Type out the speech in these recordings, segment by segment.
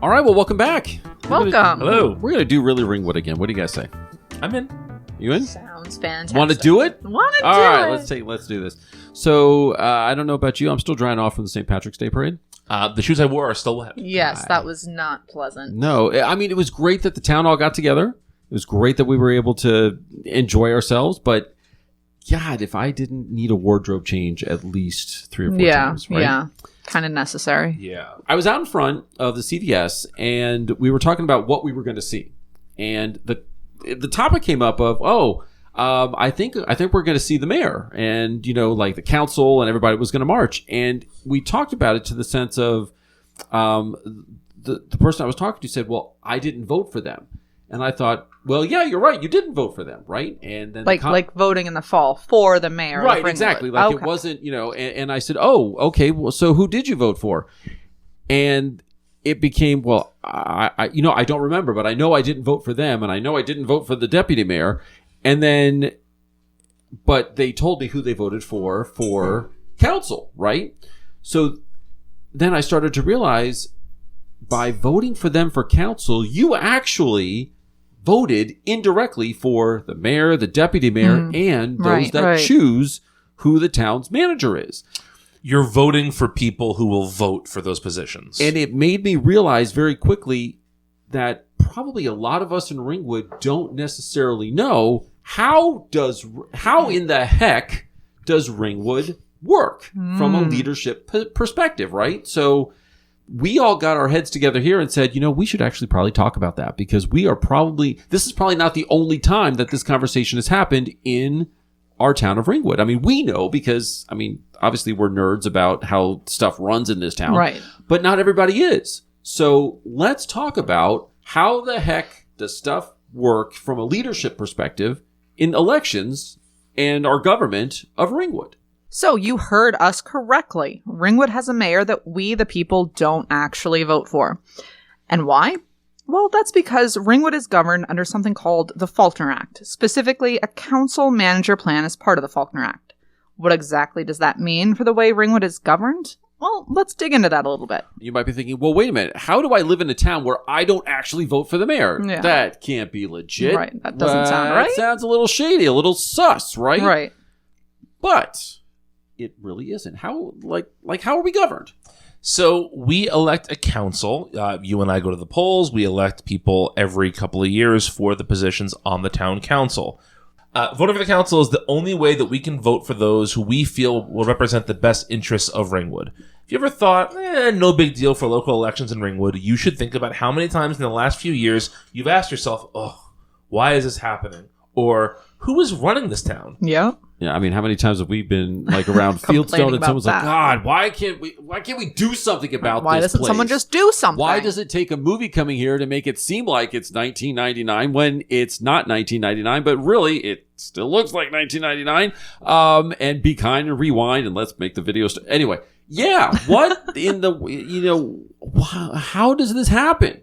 All right, well, welcome back. Welcome. Hello. We're going to do Really Ringwood again. What do you guys say? I'm in. You in? Sounds fantastic. Want to do it? Want to do it. All right, let's do this. So, I don't know about you. I'm still drying off from the St. Patrick's Day parade. The shoes I wore are still wet. Yes, that was not pleasant. No, I mean, it was great that the town all got together. It was great that we were able to enjoy ourselves, but God, if I didn't need a wardrobe change at least 3 or 4 times, right? Yeah, kind of necessary. Yeah. I was out in front of the CVS, and we were talking about what we were going to see. And the topic came up of, I think we're going to see the mayor and, like the council and everybody was going to march. And we talked about it to the sense of the person I was talking to said, well, I didn't vote for them. And I thought, well, yeah, you're right. You didn't vote for them, right? And then like voting in the fall for the mayor. Right, of exactly. Ringwood. Like It wasn't, and I said, oh, okay. Well, so who did you vote for? And it became, well, I don't remember, but I know I didn't vote for them, and I know I didn't vote for the deputy mayor. And then, but they told me who they voted for council, right? So then I started to realize by voting for them for council, you actually voted indirectly for the mayor, the deputy mayor, and those that choose who the town's manager is. You're voting for people who will vote for those positions. And it made me realize very quickly that probably a lot of us in Ringwood don't necessarily know how in the heck does Ringwood work from a leadership perspective, right? So we all got our heads together here and said, we should actually probably talk about that because this is probably not the only time that this conversation has happened in our town of Ringwood. I mean, we know because, obviously we're nerds about how stuff runs in this town. Right. But not everybody is. So let's talk about how the heck does stuff work from a leadership perspective in elections and our government of Ringwood. So you heard us correctly. Ringwood has a mayor that we, the people, don't actually vote for. And why? Well, that's because Ringwood is governed under something called the Faulker Act. Specifically, a council manager plan is part of the Faulker Act. What exactly does that mean for the way Ringwood is governed? Well, let's dig into that a little bit. You might be thinking, well, wait a minute. How do I live in a town where I don't actually vote for the mayor? Yeah. That can't be legit. Right. That doesn't sound right. That sounds a little shady, a little sus, right? Right. But it really isn't. How are we governed? So we elect a council. You and I go to the polls. We elect people every couple of years for the positions on the town council. Voting for the council is the only way that we can vote for those who we feel will represent the best interests of Ringwood. If you ever thought, no big deal for local elections in Ringwood, you should think about how many times in the last few years you've asked yourself, why is this happening? Or who is running this town? Yeah. Yeah, how many times have we been around Fieldstone and someone's like, God, why can't we do something about why this doesn't place? someone just do something? Why does it take a movie coming here to make it seem like it's 1999 when it's not 1999, but really it still looks like 1999? And be kind and rewind and let's make the video. Anyway, yeah, what in the, how does this happen?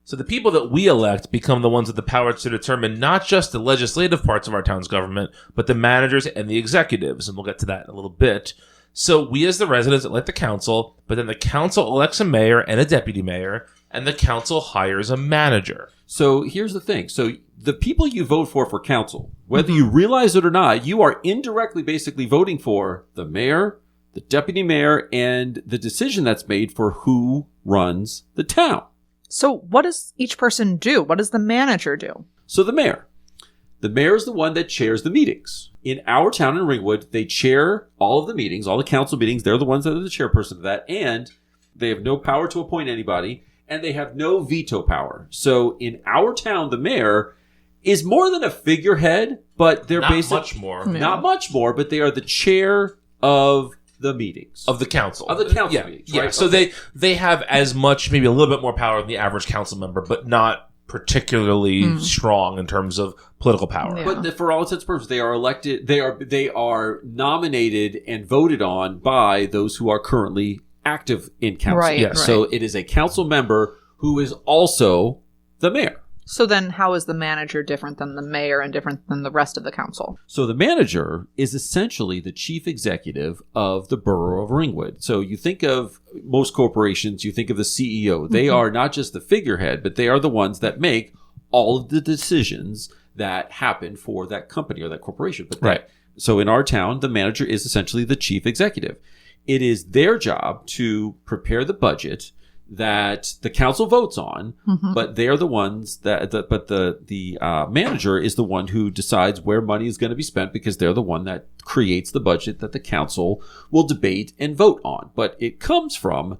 So the people that we elect become the ones with the power to determine not just the legislative parts of our town's government, but the managers and the executives. And we'll get to that in a little bit. So we as the residents elect the council, but then the council elects a mayor and a deputy mayor, and the council hires a manager. So here's the thing. So the people you vote for council, whether you realize it or not, you are indirectly basically voting for the mayor, the deputy mayor, and the decision that's made for who runs the town. So what does each person do? What does the manager do? So the mayor is the one that chairs the meetings. In our town in Ringwood, they chair all of the meetings, all the council meetings. They're the ones that are the chairperson of that. And they have no power to appoint anybody. And they have no veto power. So in our town, the mayor is more than a figurehead, but they're basically... Not much more, but they are the chair of the meetings. Of the council. Meetings, right? Yeah, so they have as much, maybe a little bit more power than the average council member, but not particularly strong in terms of political power. Yeah. But for all intents and purposes, they are elected, they are nominated and voted on by those who are currently active in council. Right, yes. Right. So it is a council member who is also the mayor. So then how is the manager different than the mayor and different than the rest of the council? So the manager is essentially the chief executive of the borough of Ringwood. So you think of most corporations, you think of the CEO. They are not just the figurehead, but they are the ones that make all of the decisions that happen for that company or that corporation. But so in our town, the manager is essentially the chief executive. It is their job to prepare the budget that the council votes on, but they're the ones the manager is the one who decides where money is going to be spent, because they're the one that creates the budget that the council will debate and vote on. But it comes from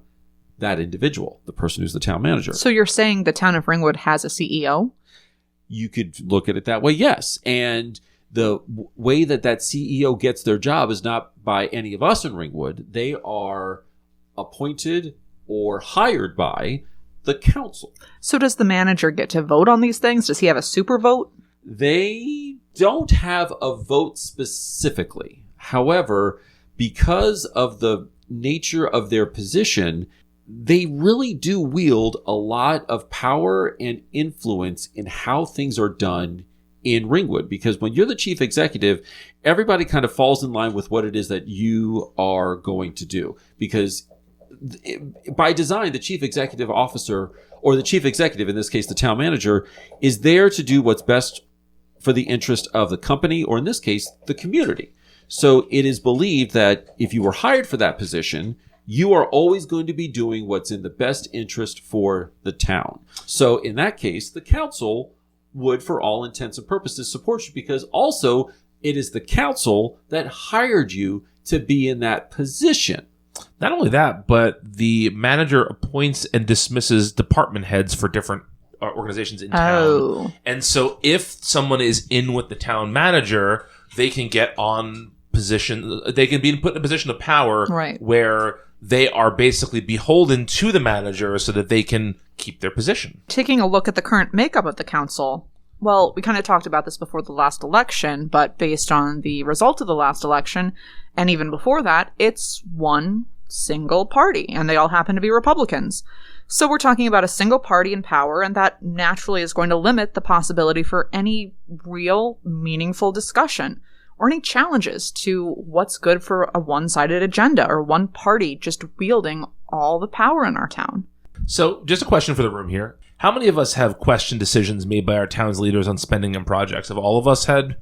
that individual, the person who's the town manager. So you're saying the town of Ringwood has a CEO? You could look at it that way, yes. And the way that CEO gets their job is not by any of us in Ringwood. They are appointed or hired by the council. So does the manager get to vote on these things? Does he have a super vote? They don't have a vote specifically. However, because of the nature of their position, they really do wield a lot of power and influence in how things are done in Ringwood. Because when you're the chief executive, everybody kind of falls in line with what it is that you are going to do. Because by design, the chief executive officer, or the chief executive, in this case, the town manager, is there to do what's best for the interest of the company, or in this case, the community. So it is believed that if you were hired for that position, you are always going to be doing what's in the best interest for the town. So in that case, the council would, for all intents and purposes, support you, because also it is the council that hired you to be in that position. Not only that, but the manager appoints and dismisses department heads for different organizations in town. Oh. And so if someone is in with the town manager, they can get on position, they can be put in a position of power, right, where they are basically beholden to the manager so that they can keep their position. Taking a look at the current makeup of the council, well, we kind of talked about this before the last election, but based on the result of the last election, and even before that, it's one single party, and they all happen to be Republicans. So we're talking about a single party in power, and that naturally is going to limit the possibility for any real, meaningful discussion or any challenges to what's good for a one-sided agenda or one party just wielding all the power in our town. So just a question for the room here. How many of us have questioned decisions made by our town's leaders on spending and projects? Have all of us had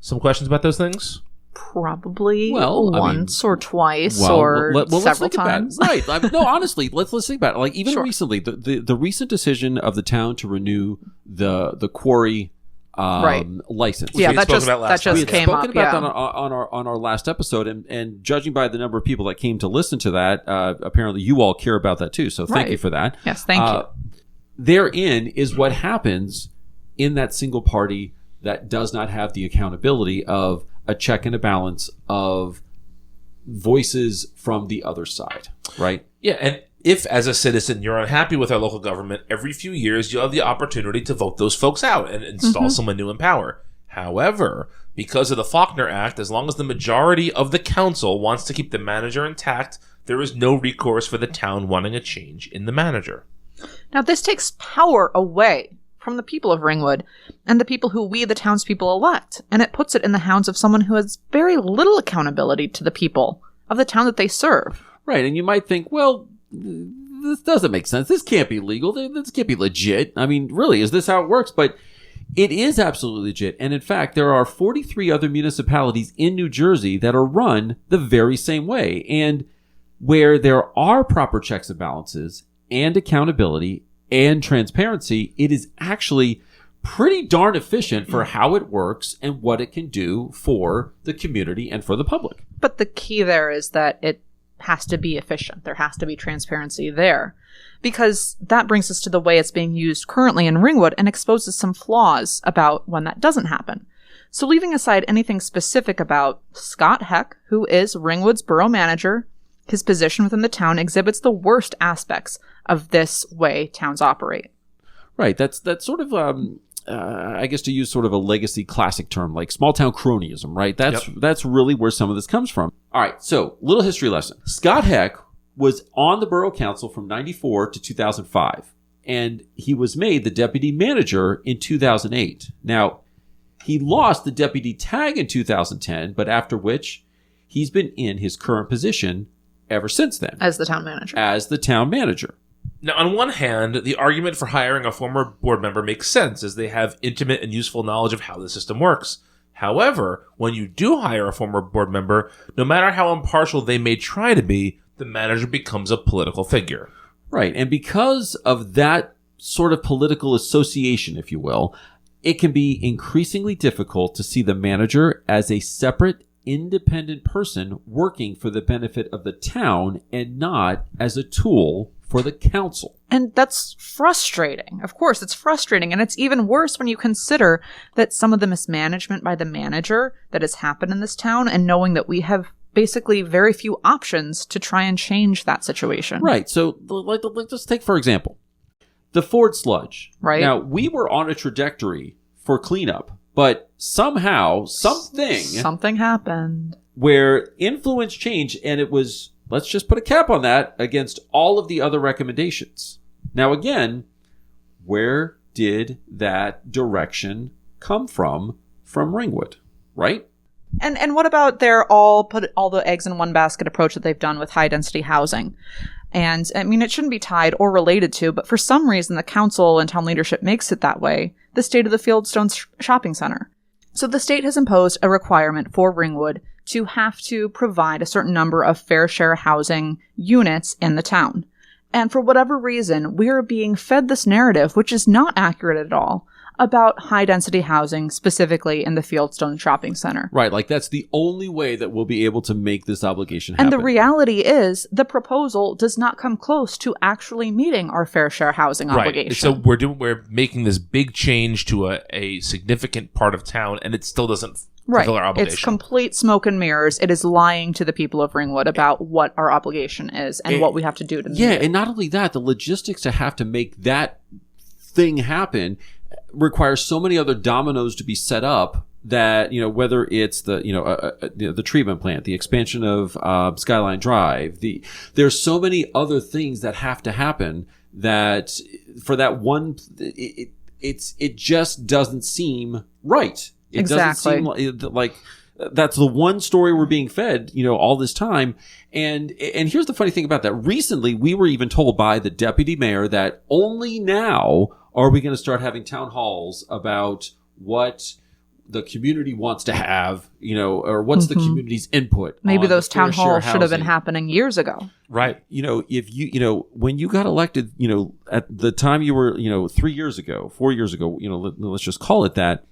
some questions about those things? Probably once or twice several times. Right. No, honestly, let's think about it. Like even recently, the recent decision of the town to renew the quarry license. Yeah, that just came up. We had spoken about that on our last episode, and judging by the number of people that came to listen to that, apparently you all care about that too. So thank you for that. Yes, thank you. Therein is what happens in that single party that does not have the accountability of a check and a balance of voices from the other side, right? Yeah, and if as a citizen you're unhappy with our local government, every few years you'll have the opportunity to vote those folks out and install someone new in power. However, because of the Faulker Act, as long as the majority of the council wants to keep the manager intact, there is no recourse for the town wanting a change in the manager. Now, this takes power away from the people of Ringwood and the people who we, the townspeople, elect, and it puts it in the hands of someone who has very little accountability to the people of the town that they serve. Right, and you might think, well, this doesn't make sense. This can't be legal. This can't be legit. I mean, really, is this how it works? But it is absolutely legit. And in fact, there are 43 other municipalities in New Jersey that are run the very same way. And where there are proper checks and balances and accountability and transparency, it is actually pretty darn efficient for how it works and what it can do for the community and for the public. But the key there is that it has to be efficient. There has to be transparency there. Because that brings us to the way it's being used currently in Ringwood and exposes some flaws about when that doesn't happen. So leaving aside anything specific about Scott Heck, who is Ringwood's borough manager, his position within the town exhibits the worst aspects of this way towns operate. Right. That's sort of, I guess to use sort of a legacy classic term, like small town cronyism, right? That's really where some of this comes from. All right. So little history lesson. Scott Heck was on the borough council from 94 to 2005. and he was made the deputy manager in 2008. Now, he lost the deputy tag in 2010, but after which he's been in his current position ever since then. As the town manager. As the town manager. Now, on one hand, the argument for hiring a former board member makes sense, as they have intimate and useful knowledge of how the system works. However, when you do hire a former board member, no matter how impartial they may try to be, the manager becomes a political figure. Right, and because of that sort of political association, if you will, it can be increasingly difficult to see the manager as a separate, independent person working for the benefit of the town and not as a tool for the council. And that's frustrating. Of course, it's frustrating. And it's even worse when you consider that some of the mismanagement by the manager that has happened in this town, and knowing that we have basically very few options to try and change that situation. Right. So let's take, for example, the Ford sludge. Right. Now, we were on a trajectory for cleanup, but somehow, something happened where influence changed, and it was, let's just put a cap on that against all of the other recommendations. Now, again, where did that direction come from Ringwood, right? And what about their put all the eggs in one basket approach that they've done with high density housing? And I mean, it shouldn't be tied or related to, but for some reason, the council and town leadership makes it that way, the state of the Fieldstone Shopping Center. So the state has imposed a requirement for Ringwood to have to provide a certain number of fair share housing units in the town. And for whatever reason, we are being fed this narrative, which is not accurate at all, about high-density housing, specifically in the Fieldstone Shopping Center. Right, like that's the only way that we'll be able to make this obligation happen. And the reality is, the proposal does not come close to actually meeting our fair share housing obligation. So we're making this big change to a significant part of town, and it still doesn't fulfill our obligation. It's complete smoke and mirrors. It is lying to the people of Ringwood about what our obligation is and what we have to do to meet it. And not only that, the logistics to have to make that thing happen requires so many other dominoes to be set up that, whether it's the treatment plant, the expansion of Skyline Drive, there's so many other things that have to happen that for that one, it just doesn't seem right. It Exactly. doesn't seem like that's the one story we're being fed, all this time. And here's the funny thing about that. Recently, we were even told by the deputy mayor that only now are we going to start having town halls about what the community wants to have, or what's the community's input. Maybe on those the fair town share halls should have been housing. happening years ago. Right. If when you got elected, at the time you were, 3 years ago, 4 years ago, let's just call it that.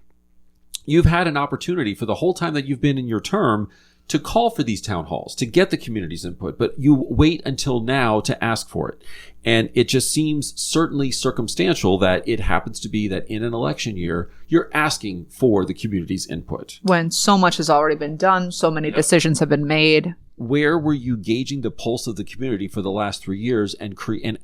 You've had an opportunity for the whole time that you've been in your term to call for these town halls, to get the community's input, but you wait until now to ask for it. And it just seems certainly circumstantial that it happens to be that in an election year, you're asking for the community's input. When so much has already been done, so many decisions have been made. Where were you gauging the pulse of the community for the last 3 years and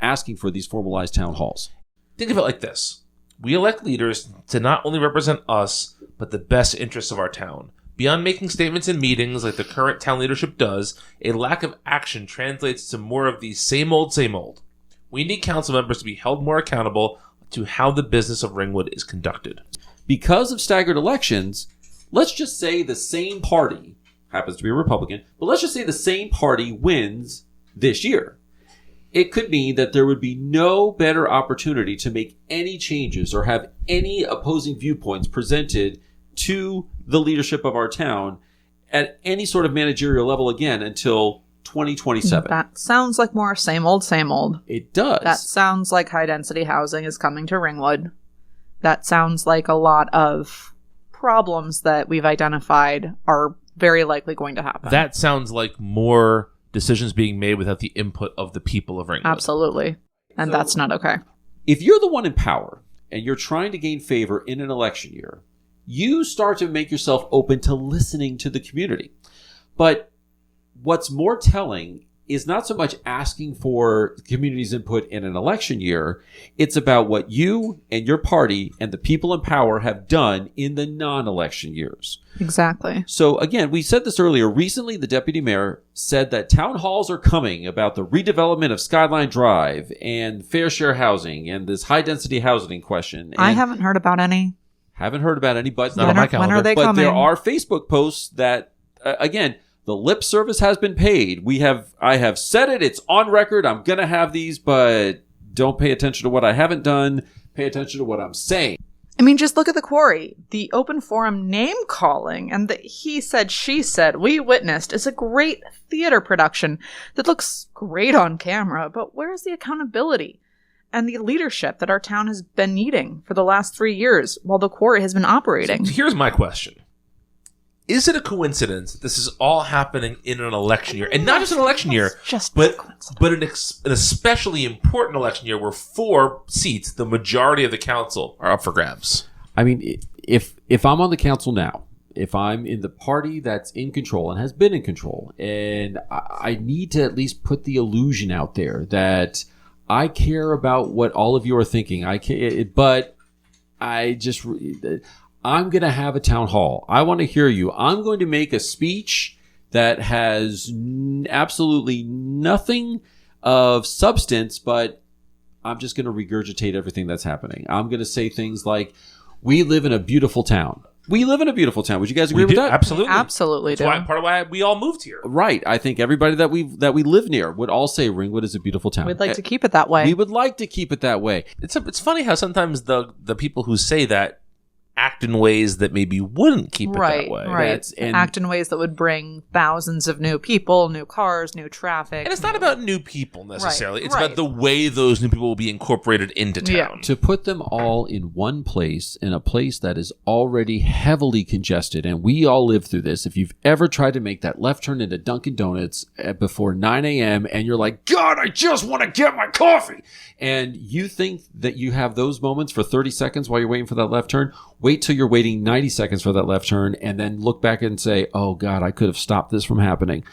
asking for these formalized town halls? Think of it like this. We elect leaders to not only represent us, but the best interests of our town. Beyond making statements in meetings like the current town leadership does, a lack of action translates to more of the same old, same old. We need council members to be held more accountable to how the business of Ringwood is conducted. Because of staggered elections, let's just say the same party, happens to be a Republican, but let's just say the same party wins this year. It could mean that there would be no better opportunity to make any changes or have any opposing viewpoints presented to the leadership of our town at any sort of managerial level again until 2027. That sounds like more same old, same old. It does. That sounds like high-density housing is coming to Ringwood. That sounds like a lot of problems that we've identified are very likely going to happen. That sounds like more decisions being made without the input of the people of Ringwood. Absolutely. And that's not okay. If you're the one in power and you're trying to gain favor in an election year, you start to make yourself open to listening to the community. But what's more telling is not so much asking for the community's input in an election year. It's about what you and your party and the people in power have done in the non-election years. Exactly. So again, we said this earlier. Recently, the deputy mayor said that town halls are coming about the redevelopment of Skyline Drive and fair share housing and this high density housing question. And I haven't heard about any. Haven't heard about any, but Not on my calendar. When are they but coming? there are Facebook posts that, again, the lip service has been paid. I have said it. It's on record. I'm going to have these, but don't pay attention to what I haven't done. Pay attention to what I'm saying. I mean, just look at the quarry. The open forum name calling and the he said, she said, we witnessed is a great theater production that looks great on camera, but where's the accountability and the leadership that our town has been needing for the last 3 years while the quarry has been operating? So here's my question. Is it a coincidence that this is all happening in an election year? And not just an election year, but an especially important election year where 4 seats, the majority of the council, are up for grabs. I mean, if I'm on the council now, if I'm in the party that's in control and has been in control, and I need to at least put the illusion out there that I care about what all of you are thinking. But I'm going to have a town hall. I want to hear you. I'm going to make a speech that has absolutely nothing of substance, but I'm just going to regurgitate everything that's happening. I'm going to say things like, we live in a beautiful town. We live in a beautiful town. Would you guys agree with that? Absolutely. Absolutely. That's part of why we all moved here. Right. I think everybody that we live near would all say Ringwood is a beautiful town. We'd like to keep it that way. We would like to keep it that way. It's funny how sometimes the people who say that act in ways that maybe wouldn't keep it that way. Right. Act in ways that would bring thousands of new people, new cars, new traffic. And it's not about new people necessarily. It's right. about the way those new people will be incorporated into town. Yeah. To put them all in one place, in a place that is already heavily congested, and we all live through this. If you've ever tried to make that left turn into Dunkin' Donuts before 9 a.m. and you're like, God, I just want to get my coffee. And you think that you have those moments for 30 seconds while you're waiting for that left turn. Wait till you're waiting 90 seconds for that left turn and then look back and say, oh, God, I could have stopped this from happening.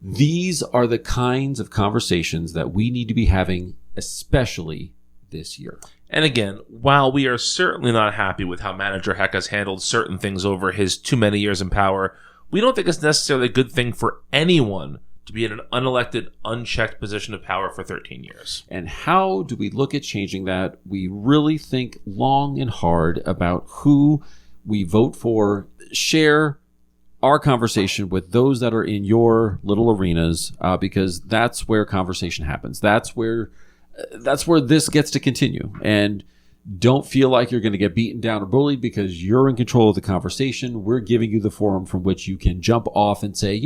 These are the kinds of conversations that we need to be having, especially this year. And again, while we are certainly not happy with how Manager Heck has handled certain things over his too many years in power, we don't think it's necessarily a good thing for anyone to be in an unelected, unchecked position of power for 13 years. And how do we look at changing that? We really think long and hard about who we vote for. Share our conversation with those that are in your little arenas, because that's where conversation happens. That's where this gets to continue. And don't feel like you're going to get beaten down or bullied because you're in control of the conversation. We're giving you the forum from which you can jump off and say,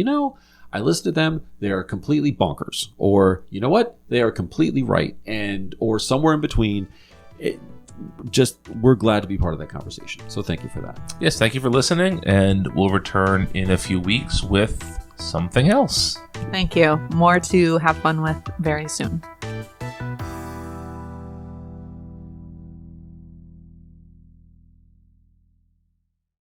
I listened to them. They are completely bonkers. Or, you know what? They are completely right. Or somewhere in between. We're glad to be part of that conversation. So thank you for that. Yes, thank you for listening. And we'll return in a few weeks with something else. Thank you. More to have fun with very soon.